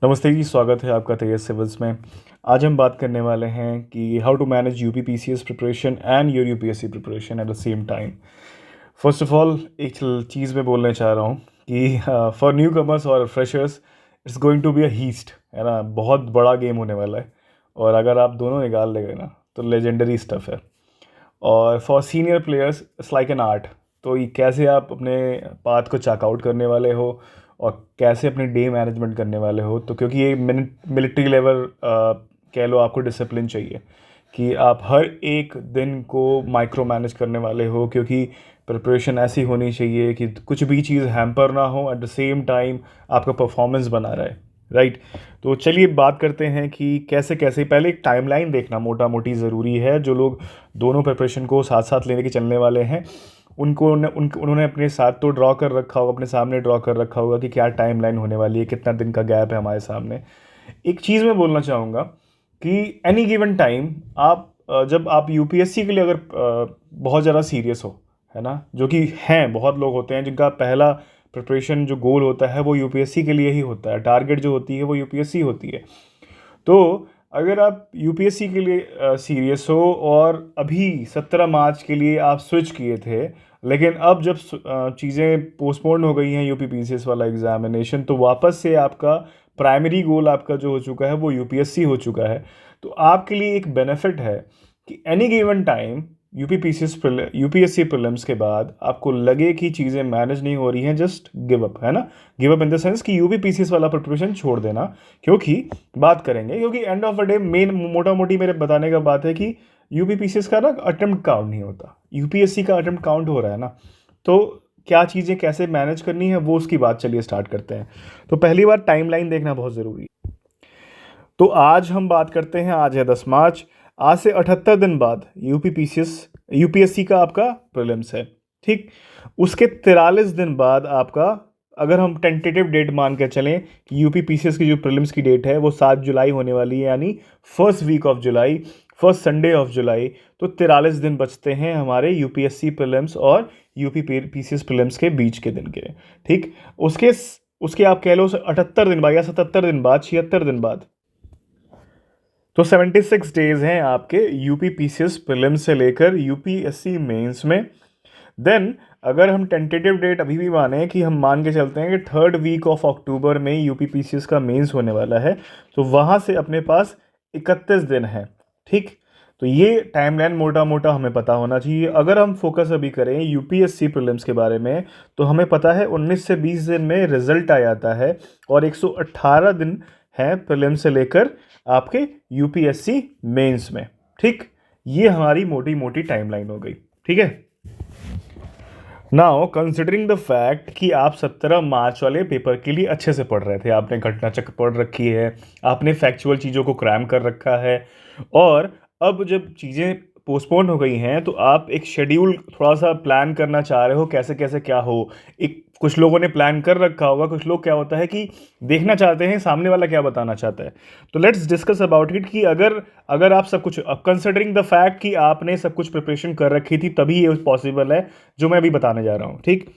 नमस्ते जी, स्वागत है आपका तेजस सिविल्स में। आज हम बात करने वाले हैं कि how to manage UP PCS preparation and your UPSC preparation at the same time. First of all एक चीज़ मैं बोलना चाह रहा हूँ कि फॉर न्यू कमर्स और freshers it's going to be a heist, है ना। बहुत बड़ा गेम होने वाला है और अगर आप दोनों निकाल ले गए ना तो लेजेंडरी स्टफ है। और for senior players it's like an art. तो ये कैसे आप अपने पाथ को चेकआउट करने वाले हो और कैसे अपने डे मैनेजमेंट करने वाले हो, तो क्योंकि ये मिलिट्री लेवल कह लो, आपको डिसिप्लिन चाहिए कि आप हर एक दिन को माइक्रो मैनेज करने वाले हो, क्योंकि प्रिपरेशन ऐसी होनी चाहिए कि कुछ भी चीज़ हैम्पर ना हो, एट द सेम टाइम आपका परफॉर्मेंस बना रहे, राइट। तो चलिए बात करते हैं कि कैसे कैसे। पहले एक टाइमलाइन देखना मोटा मोटी ज़रूरी है। जो लोग दोनों प्रिपरेशन को साथ साथ लेने के चलने वाले हैं उन्होंने अपने साथ तो ड्रॉ कर रखा होगा, अपने सामने ड्रॉ कर रखा होगा कि क्या टाइमलाइन होने वाली है, कितना दिन का गैप है हमारे सामने। एक चीज़ मैं बोलना चाहूँगा कि एनी गिवन टाइम आप जब आप यूपीएससी के लिए अगर बहुत ज़्यादा सीरियस हो, है ना, जो कि हैं, बहुत लोग होते हैं जिनका पहला प्रिपरेशन जो गोल होता है वो यूपीएससी के लिए ही होता है, टारगेट जो होती है वो यूपीएससी होती है। तो अगर आप यूपीएससी के लिए सीरियस हो और अभी 17 मार्च के लिए आप स्विच किए थे, लेकिन अब जब चीज़ें पोस्टपोन हो गई हैं, यूपी पीसीएस वाला एग्जामिनेशन, तो वापस से आपका प्राइमरी गोल आपका जो हो चुका है वो यूपीएससी हो चुका है। तो आपके लिए एक बेनिफिट है कि any given time UPSC prelims के बाद आपको लगे कि चीज़ें मैनेज नहीं हो रही हैं, जस्ट गिव अप, है ना। Give up in the sense कि यूपी पीसीएस वाला प्रिपरेशन छोड़ देना। क्योंकि बात करेंगे, क्योंकि end of the day main मोटा मोटी मेरे बताने का बात है कि यूपी पीसीएस का ना अटेम्प्ट काउंट नहीं होता, यूपीएससी का अटेम्प्ट काउंट हो रहा है ना। तो क्या चीज़ें कैसे मैनेज करनी है वो उसकी बात चलिए स्टार्ट करते हैं। तो पहली बार टाइमलाइन देखना बहुत ज़रूरी है। तो आज हम बात करते हैं, आज है 10 मार्च। आज से 78 दिन बाद यूपीएससी का आपका प्रीलिम्स है, ठीक। उसके 43 दिन बाद आपका, अगर हम टेंटेटिव डेट मान के चलें कि यूपीपीसीएस की जो प्रीलिम्स की डेट है वो 7 जुलाई होने वाली है, यानी first week of July, first Sunday of July. तो 43 दिन बचते हैं हमारे यूपीएससी प्रीलिम्स और यूपीपीसीएस प्रीलिम्स के बीच के दिन के, ठीक। उसके उसके आप कह लो 78 दिन बाद या 77 दिन बाद, 76 दिन बाद, तो 76 डेज हैं आपके यूपी पीसीएस प्रीलिम्स से लेकर यूपीएससी मेंस में। देन अगर हम टेंटेटिव डेट अभी भी माने कि हम मान के चलते हैं कि थर्ड वीक ऑफ अक्टूबर में यूपी पीसीएस का मेंस होने वाला है, तो वहाँ से अपने पास 31 दिन है, ठीक। तो ये टाइमलाइन मोटा मोटा हमें पता होना चाहिए। अगर हम फोकस अभी करें यूपीएससी प्रीलिम्स के बारे में, तो हमें पता है 19 से 20 दिन में रिजल्ट आ जाता है और 118 दिन है प्रीलिम्स से लेकर आपके यूपीएससी मेंस में, ठीक। ये हमारी मोटी मोटी टाइमलाइन हो गई, ठीक है। नाउ कंसिडरिंग द फैक्ट कि आप 17 मार्च वाले पेपर के लिए अच्छे से पढ़ रहे थे, आपने घटना चक्र पढ़ रखी है, आपने फैक्चुअल चीज़ों को क्रैम कर रखा है, और अब जब चीज़ें पोस्टपोन हो गई हैं तो आप एक शेड्यूल थोड़ा सा प्लान करना चाह रहे हो, कैसे कैसे क्या हो। एक कुछ लोगों ने प्लान कर रखा होगा, कुछ लोग क्या होता है कि देखना चाहते हैं सामने वाला क्या बताना चाहता है। तो लेट्स डिस्कस अबाउट इट कि अगर अगर आप सब कुछ, अब कंसिडरिंग द फैक्ट कि आपने सब कुछ प्रिपरेशन कर रखी थी, तभी ये पॉसिबल है जो मैं अभी बताने जा रहा हूँ, ठीक।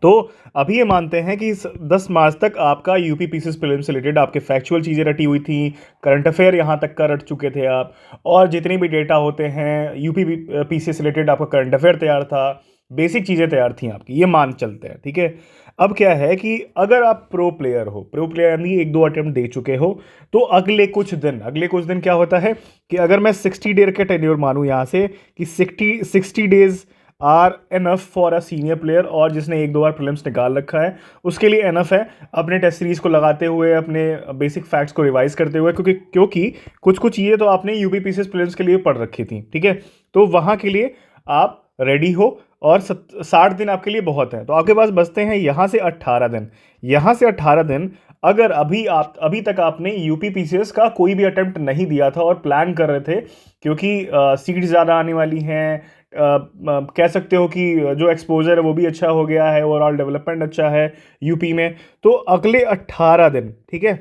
तो अभी ये मानते हैं कि 10 मार्च तक आपका यूपी पीसीएस प्रीलिम्स से रिलेटेड आपके फैक्चुअल चीज़ें रटी हुई थी, करंट अफेयर यहाँ तक का रट चुके थे आप, और जितने भी डेटा होते हैं यूपी पीसीएस से रिलेटेड आपका करंट अफेयर तैयार था, बेसिक चीज़ें तैयार थी आपकी, ये मान चलते हैं, ठीक है। अब क्या है कि अगर आप प्रो प्लेयर यानी 1-2 अटेम्प्ट दे चुके हो, तो अगले कुछ दिन क्या होता है कि अगर मैं 60 डेज का टेन्योर मानूं यहाँ से कि 60 days are enough for a senior player, और जिसने 1-2 बार प्रीलिम्स निकाल रखा है उसके लिए एनफ है, अपने टेस्ट सीरीज को लगाते हुए, अपने बेसिक फैक्ट्स को रिवाइज करते हुए, क्योंकि कुछ कुछ चीज़ें तो आपने यूपी पीसीएस प्रीलिम्स के लिए पढ़ रखी थी, ठीक है। तो वहाँ के लिए आप रेडी हो, और 60 दिन आपके लिए बहुत है। तो आपके पास बचते हैं यहाँ से 18 दिन। यहाँ से 18 दिन, अगर अभी तक आपने यूपी पीसीएस का कोई भी अटेम्प्ट नहीं दिया था और प्लान कर रहे थे, क्योंकि सीट ज़्यादा आने वाली हैं, कह सकते हो कि जो एक्सपोजर है वो भी अच्छा हो गया है, ओवरऑल डेवलपमेंट अच्छा है यूपी में, तो अगले 18 दिन, ठीक है,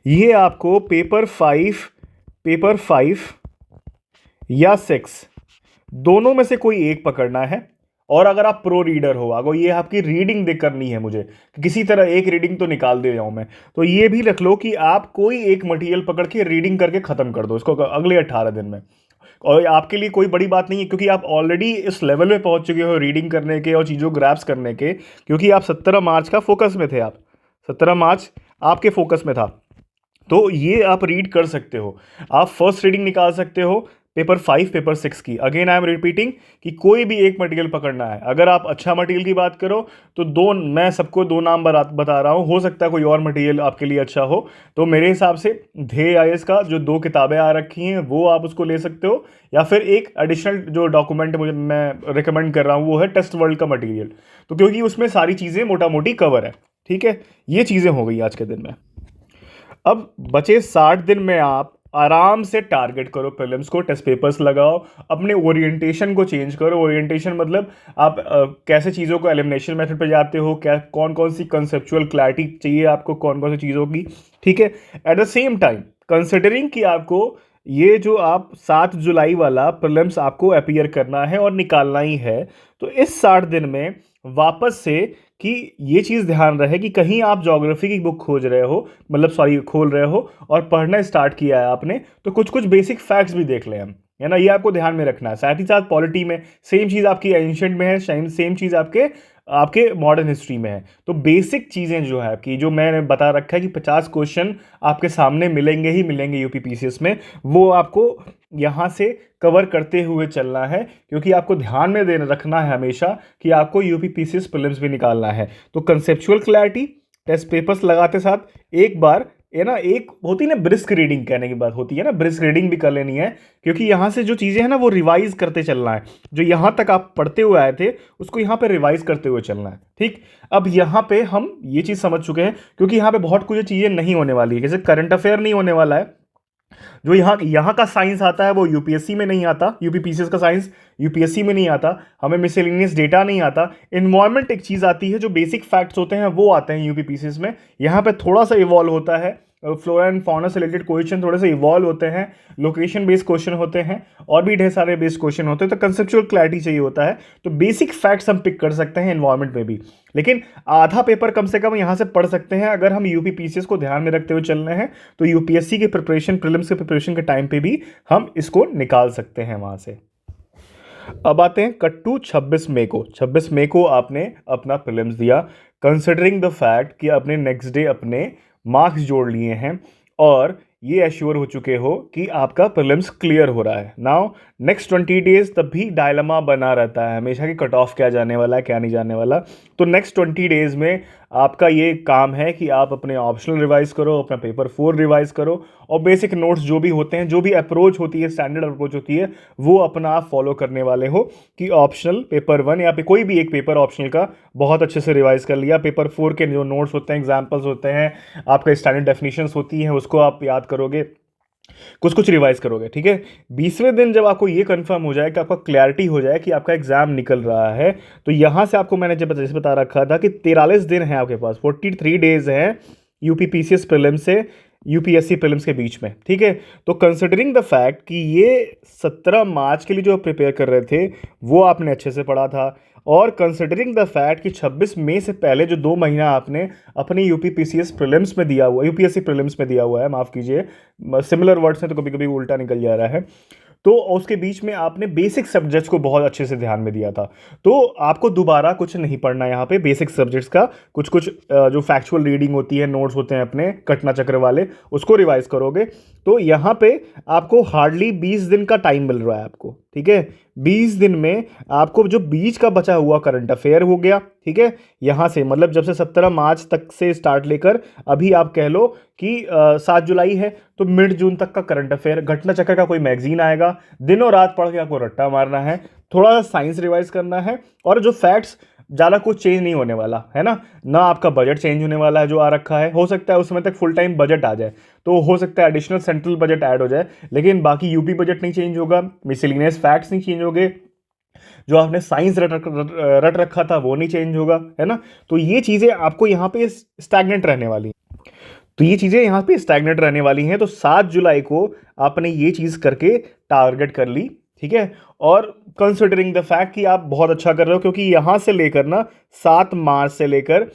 ये आपको पेपर 5 या 6 दोनों में से कोई एक पकड़ना है। और अगर आप प्रो रीडर हो, अगर ये आपकी रीडिंग देख करनी है मुझे, किसी तरह एक रीडिंग तो निकाल दे जाऊं मैं, तो ये भी रख लो कि आप कोई एक मटेरियल पकड़ के रीडिंग करके ख़त्म कर दो इसको अगले 18 दिन में। और आपके लिए कोई बड़ी बात नहीं है, क्योंकि आप ऑलरेडी इस लेवल में पहुंच चुके हो रीडिंग करने के और चीज़ों ग्रैप्स करने के, क्योंकि आप 17 मार्च का फोकस में थे। आप 17 मार्च आपके फोकस में था, तो ये आप रीड कर सकते हो। आप फर्स्ट रीडिंग निकाल सकते हो पेपर 5 पेपर 6 की। अगेन आई एम रिपीटिंग कि कोई भी एक मटेरियल पकड़ना है। अगर आप अच्छा मटेरियल की बात करो तो मैं सबको 2 नाम बता रहा हूँ, हो सकता है कोई और मटेरियल आपके लिए अच्छा हो। तो मेरे हिसाब से ध्येय आईएएस का जो 2 किताबें आ रखी हैं वो आप उसको ले सकते हो, या फिर एक एडिशनल जो डॉक्यूमेंट मुझे मैं रिकमेंड कर रहा हूँ वो है टेस्ट वर्ल्ड का मटेरियल। तो क्योंकि उसमें सारी चीज़ें मोटा मोटी कवर है। ठीक है, ये चीज़ें हो गई आज के दिन में। अब बचे 60 दिन में आप आराम से टारगेट करो प्रीलिम्स को, टेस्ट पेपर्स लगाओ, अपने ओरिएंटेशन को चेंज करो। ओरिएंटेशन मतलब आप कैसे चीज़ों को एलिमिनेशन मेथड पे जाते हो, क्या कौन कौन सी कंसेप्चुअल क्लैरिटी चाहिए आपको कौन कौन सी चीज़ों की। ठीक है, eight the same time considering कि आपको ये जो आप 7 जुलाई वाला प्रीलिम्स आपको अपीयर करना है और निकालना ही है, तो इस 60 दिन में वापस से कि ये चीज़ ध्यान रहे कि कहीं आप ज्योग्राफी की बुक खोज रहे हो, मतलब सॉरी खोल रहे हो और पढ़ना स्टार्ट किया है आपने, तो कुछ कुछ बेसिक फैक्ट्स भी देख लें हम, है ना। ये आपको ध्यान में रखना है। साथ ही साथ पॉलिटी में सेम चीज़ आपकी एंशिएंट में है, सेम चीज़ आपके आपके मॉडर्न हिस्ट्री में है। तो बेसिक चीज़ें जो है आपकी, जो मैंने बता रखा है कि 50 क्वेश्चन आपके सामने मिलेंगे ही मिलेंगे यूपी पीसीएस में, वो आपको यहाँ से कवर करते हुए चलना है, क्योंकि आपको ध्यान में देना रखना है हमेशा कि आपको यूपी पीसीएस प्रीलिम्स भी निकालना है। तो कंसेप्चुअल क्लैरिटी टेस्ट पेपर्स लगाते साथ एक बार ये ना, एक होती है ना ब्रिस्क रीडिंग, कहने की बात होती है ना, ब्रिस्क रीडिंग भी कर लेनी है, क्योंकि यहाँ से जो चीज़ें हैं ना वो रिवाइज करते चलना है। जो यहाँ तक आप पढ़ते हुए आए थे उसको यहाँ पे रिवाइज करते हुए चलना है। ठीक, अब यहाँ पे हम ये चीज़ समझ चुके हैं, क्योंकि यहाँ पे बहुत कुछ चीज़ें नहीं होने वाली है। जैसे करंट अफेयर नहीं होने वाला है, जो यहाँ का साइंस आता है वो यूपीएससी में नहीं आता, यूपी पीसीएस का साइंस यूपीएससी में नहीं आता, हमें मिसलेनियस डेटा नहीं आता। इन्वायरमेंट एक चीज़ आती है, जो बेसिक फैक्ट्स होते हैं वो आते हैं यूपी पीसीएस में। यहाँ पे थोड़ा सा इवॉल्व होता है, फ्लोरा एंड फौना से रिलेटेड क्वेश्चन थोड़े से इवॉल्व होते हैं, लोकेशन बेस्ड क्वेश्चन होते हैं, और भी ढेर सारे बेस्ड क्वेश्चन होते हैं। तो कंसेप्चुअल क्लैरिटी चाहिए होता है, तो बेसिक फैक्ट्स हम पिक कर सकते हैं इन्वायरमेंट में भी, लेकिन आधा पेपर कम से कम यहाँ से पढ़ सकते हैं अगर हम यूपी पीसीएस को ध्यान में रखते हुए चल रहे हैं। तो यूपीएससी की प्रिपरेशन, प्रीलिम्स के प्रिपरेशन के टाइम पे भी हम इसको निकाल सकते हैं वहाँ से। अब आते हैं कट्टू 26 मई को। 26 मई को आपने अपना प्रीलिम्स दिया, कंसिडरिंग द फैक्ट कि आपने नेक्स्ट डे अपने मार्क्स जोड़ लिए हैं और ये एश्योर हो चुके हो कि आपका प्रीलिम्स क्लियर हो रहा है। नाउ नेक्स्ट 20 डेज तब भी डायलमा बना रहता है हमेशा कि कट ऑफ क्या जाने वाला है क्या नहीं जाने वाला। तो नेक्स्ट 20 डेज में आपका ये काम है कि आप अपने ऑप्शनल रिवाइज करो, अपना पेपर 4 रिवाइज करो, और बेसिक नोट्स जो भी होते हैं, जो भी अप्रोच होती है, स्टैंडर्ड अप्रोच होती है, वो अपना आप फॉलो करने वाले हो कि ऑप्शनल पेपर 1 या पे कोई भी एक पेपर ऑप्शनल का बहुत अच्छे से रिवाइज कर लिया। पेपर 4 के जो नोट्स होते हैं, एग्जाम्पल्स होते हैं, आपका स्टैंडर्ड डेफिनेशंस होती हैं, उसको आप याद करोगे, कुछ कुछ रिवाइज करोगे। ठीक है, 20वें दिन जब आपको ये कंफर्म हो जाए कि आपका क्लैरिटी हो जाए कि आपका एग्जाम निकल रहा है, तो यहाँ से आपको मैंने जब जैसे बता रखा था कि 43 दिन है आपके पास, 43 डेज हैं यूपी पीसीएस प्रीलिम्स से यूपीएससी प्रीलिम्स के बीच में। ठीक है, तो कंसिडरिंग द फैक्ट कि ये 17 मार्च के लिए जो प्रिपेयर कर रहे थे वो आपने अच्छे से पढ़ा था, और कंसिडरिंग द फैक्ट कि 26 मई से पहले जो 2 महीना आपने अपनी यूपी पीसीएस प्रीलिम्स में दिया हुआ, यूपीएससी प्रीलिम्स में दिया हुआ है, माफ़ कीजिए सिमिलर वर्ड्स हैं तो कभी कभी उल्टा निकल जा रहा है, तो उसके बीच में आपने बेसिक सब्जेक्ट्स को बहुत अच्छे से ध्यान में दिया था। तो आपको दोबारा कुछ नहीं पढ़ना यहाँ पे, बेसिक सब्जेक्ट्स का कुछ कुछ जो फैक्चुअल रीडिंग होती है, नोट्स होते हैं अपने कटना चक्र वाले, उसको रिवाइज करोगे। तो यहाँ पे आपको हार्डली 20 दिन का टाइम मिल रहा है आपको। ठीक है, 20 दिन में आपको जो बीच का बचा हुआ करंट अफेयर हो गया, ठीक है, यहाँ से मतलब जब से 17 मार्च तक से स्टार्ट लेकर अभी आप कह लो कि 7 जुलाई है, तो मिड जून तक का करंट अफेयर, घटना चक्र का कोई मैगजीन आएगा, दिनों रात पढ़ के आपको रट्टा मारना है, थोड़ा सा साइंस रिवाइज करना है, और जो फैक्ट्स ज़्यादा कुछ चेंज नहीं होने वाला है ना आपका बजट चेंज होने वाला है जो आ रखा है, हो सकता है उस समय तक फुल टाइम बजट आ जाए, तो हो सकता है एडिशनल सेंट्रल बजट ऐड हो जाए, लेकिन बाकी यूपी बजट नहीं चेंज होगा, मिसलेनियस फैक्ट्स नहीं चेंज होंगे, जो आपने साइंस रट रखा था वो नहीं चेंज होगा, है ना। तो ये चीज़ें आपको यहाँ पे स्टैग्नेंट रहने वाली हैं, तो ये चीज़ें यहाँ पे स्टैग्नेंट रहने वाली हैं। तो 7 जुलाई को आपने ये चीज़ करके टारगेट कर ली, ठीक है। और कंसिडरिंग द फैक्ट कि आप बहुत अच्छा कर रहे हो, क्योंकि यहाँ से लेकर ना 7 मार्च से लेकर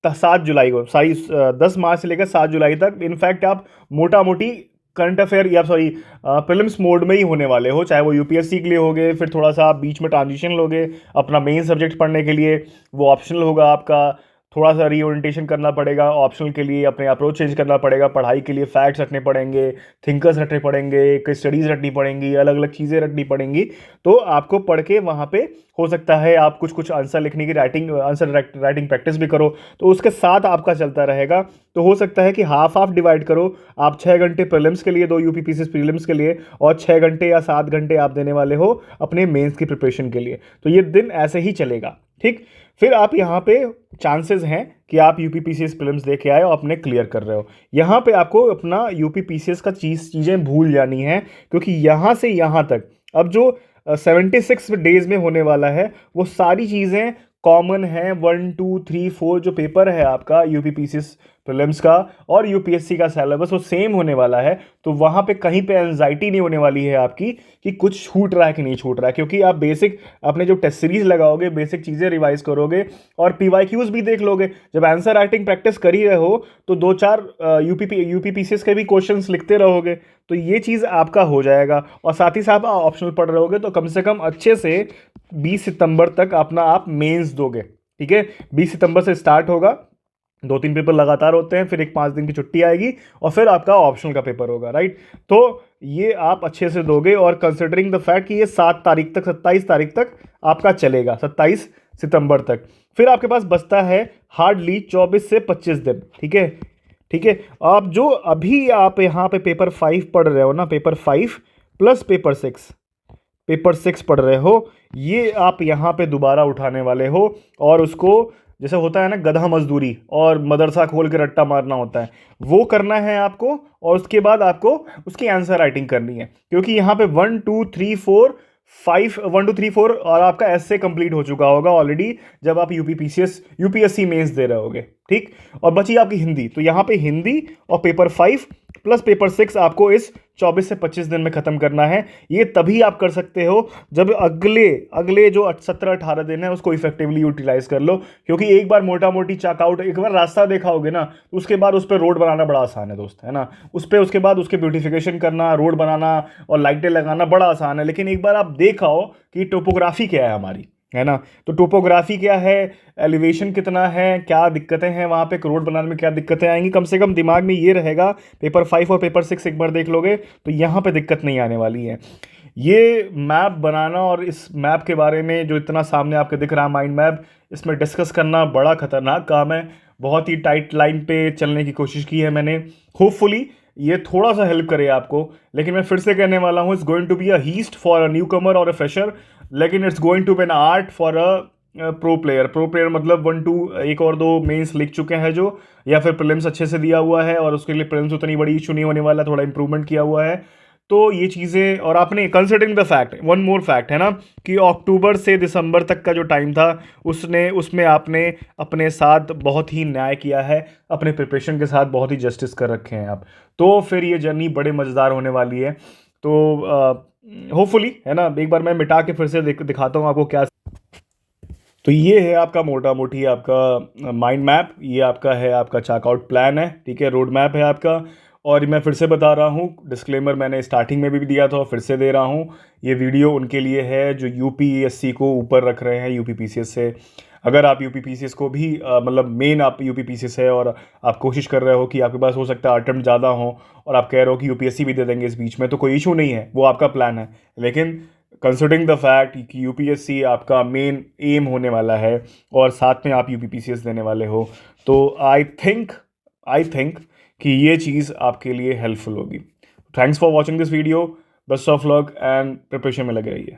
7 जुलाई को, सारी 10 मार्च से लेकर 7 जुलाई तक इनफैक्ट आप मोटा मोटी करंट अफेयर या सॉरी प्रीलिम्स मोड में ही होने वाले हो, चाहे वो यूपीएससी के लिए होगे, फिर थोड़ा सा आप बीच में ट्रांजिशन लोगे अपना मेन सब्जेक्ट पढ़ने के लिए, वो ऑप्शनल होगा आपका, थोड़ा सा रीओरिएंटेशन करना पड़ेगा ऑप्शनल के लिए, अपने अप्रोच चेंज करना पड़ेगा, पढ़ाई के लिए फैक्ट्स रखने पड़ेंगे, थिंकर्स रखने पढ़ेंगे, कई स्टडीज़ रखनी पड़ेंगी, अलग अलग चीज़ें रखनी पड़ेंगी। तो आपको पढ़ के वहाँ पे हो सकता है आप कुछ कुछ आंसर लिखने की आंसर राइटिंग प्रैक्टिस भी करो, तो उसके साथ आपका चलता रहेगा। तो हो सकता है कि हाफ हाफ डिवाइड करो, आप 6 घंटे प्रीलिम्स के लिए, 2 यूपीपीसीएस प्रीलिम्स के लिए, और 6 घंटे या 7 घंटे आप देने वाले हो अपने मेंस की प्रिपरेशन के लिए। तो ये दिन ऐसे ही चलेगा, ठीक। फिर आप यहाँ पे चांसेस हैं कि आप यूपीपीसीएस प्रीलिम्स दे के आए और अपने क्लियर कर रहे हो। यहाँ पे आपको अपना यूपीपीसीएस का चीज़ें भूल जानी है, क्योंकि यहाँ से यहाँ तक अब जो 76 डेज में होने वाला है वो सारी चीज़ें कॉमन है। 1 2 3 4 जो पेपर है आपका यूपीपीसीएस प्रीलिम्स का और यूपीएससी का सिलेबस वो सेम होने वाला है। तो वहाँ पे कहीं पे एंजाइटी नहीं होने वाली है आपकी कि कुछ छूट रहा है कि नहीं छूट रहा है, क्योंकि आप बेसिक अपने जो टेस्ट सीरीज लगाओगे, बेसिक चीज़ें रिवाइज करोगे और पीवाईक्यूज भी देख लोगे। जब आंसर राइटिंग प्रैक्टिस कर ही रहे हो तो 2-4 यूपीपीसीएस के भी क्वेश्चंस लिखते रहोगे, तो ये चीज़ आपका हो जाएगा। और साथ ही साथ आप ऑप्शनल पढ़ रहे होगे, तो कम से कम अच्छे से 20 सितंबर तक अपना आप मेंस दोगे, ठीक है। 20 सितंबर से स्टार्ट होगा, 2-3 पेपर लगातार होते हैं, फिर एक 5 दिन की छुट्टी आएगी और फिर आपका ऑप्शनल का पेपर होगा, राइट। तो ये आप अच्छे से दोगे, और कंसिडरिंग द फैक्ट कि ये 7 तारीख तक 27 तारीख तक आपका चलेगा, 27 सितंबर तक। फिर आपके पास बचता है हार्डली 24 से 25 दिन, ठीक है, ठीक है। आप जो अभी आप यहाँ पे पेपर 5 पढ़ रहे हो ना, पेपर 5 प्लस पेपर 6 पढ़ रहे हो, ये आप यहाँ पे दोबारा उठाने वाले हो। और उसको जैसे होता है ना गधा मजदूरी और मदरसा खोल के रट्टा मारना होता है, वो करना है आपको। और उसके बाद आपको उसकी आंसर राइटिंग करनी है, क्योंकि यहाँ पे 1 2 3 4 5 1 2 3 4 और आपका एसए कंप्लीट हो चुका होगा ऑलरेडी जब आप यूपीएससी मेंस दे रहे होगे, ठीक। और बची आपकी हिंदी, तो यहाँ पे हिंदी और पेपर 5 प्लस पेपर 6 आपको इस 24 से 25 दिन में ख़त्म करना है। ये तभी आप कर सकते हो जब अगले जो 17-18 दिन है उसको इफेक्टिवली यूटिलाइज कर लो, क्योंकि एक बार मोटा मोटी चेकआउट, एक बार रास्ता देखा होगे ना, तो उसके बाद उस पर रोड बनाना बड़ा आसान है दोस्त, है ना। उसके बाद उसके ब्यूटिफिकेशन करना, रोड बनाना और लाइटें लगाना बड़ा आसान है, लेकिन एक बार आप देखाओ कि टोपोग्राफी क्या है हमारी, है ना। तो टोपोग्राफी क्या है, एलिवेशन कितना है, क्या दिक्कतें हैं वहाँ पे, रोड बनाने में क्या दिक्कतें आएंगी, कम से कम दिमाग में ये रहेगा। पेपर 5 और पेपर 6 एक बार देख लोगे तो यहाँ पे दिक्कत नहीं आने वाली है। ये मैप बनाना और इस मैप के बारे में जो इतना सामने आपके दिख रहा माइंड मैप, इसमें डिस्कस करना बड़ा खतरनाक काम है। बहुत ही टाइट लाइन पे चलने की कोशिश की है मैंने, होपफुली ये थोड़ा सा हेल्प करे आपको। लेकिन मैं फिर से कहने वाला हूँ, it's going to be a heist for a newcomer और अ फ्रेशर, लेकिन it's going to be an art for a pro player मतलब 1-2 एक और 2 मेंस लिख चुके हैं जो, या फिर प्रीलिम्स अच्छे से दिया हुआ है और उसके लिए प्रीलिम्स उतनी बड़ी इशू नहीं होने वाला, थोड़ा इंप्रूवमेंट किया हुआ है। तो ये चीज़ें, और आपने considering the fact, one more fact है ना, कि अक्टूबर से दिसंबर तक का जो टाइम था उसमें आपने अपने साथ बहुत ही न्याय किया है, अपने प्रिपरेशन के साथ बहुत ही जस्टिस कर रखे हैं आप। तो फिर ये जर्नी बड़े मज़ेदार होने वाली है। तो होपफुली, है ना, एक बार मैं मिटा के फिर से दिखाता हूँ आपको क्या। तो ये है आपका मोटा मोटी आपका माइंड मैप, ये आपका है, आपका चेकआउट प्लान है, ठीक है, रोड मैप है आपका। और मैं फिर से बता रहा हूँ, डिस्क्लेमर मैंने स्टार्टिंग में भी दिया था और फिर से दे रहा हूँ, ये वीडियो उनके लिए है जो यूपीएससी को ऊपर रख रहे हैं यूपीपीसीएस से। अगर आप यूपीपीसीएस को भी मतलब मेन आप यूपीपीसीएस है और आप कोशिश कर रहे हो कि आपके पास हो सकता है अटेम्प्ट ज़्यादा हो और आप कह रहे हो कि यूपीएससी भी दे देंगे इस बीच में, तो कोई इशू नहीं है, वो आपका प्लान है। लेकिन कंसिडरिंग द फैक्ट कि यूपीएससी आपका मेन एम होने वाला है और साथ में आप यूपीपीसीएस देने वाले हो, तो आई थिंक कि ये चीज़ आपके लिए हेल्पफुल होगी। Thanks for watching this video, best of luck and preparation में लगे रहिए।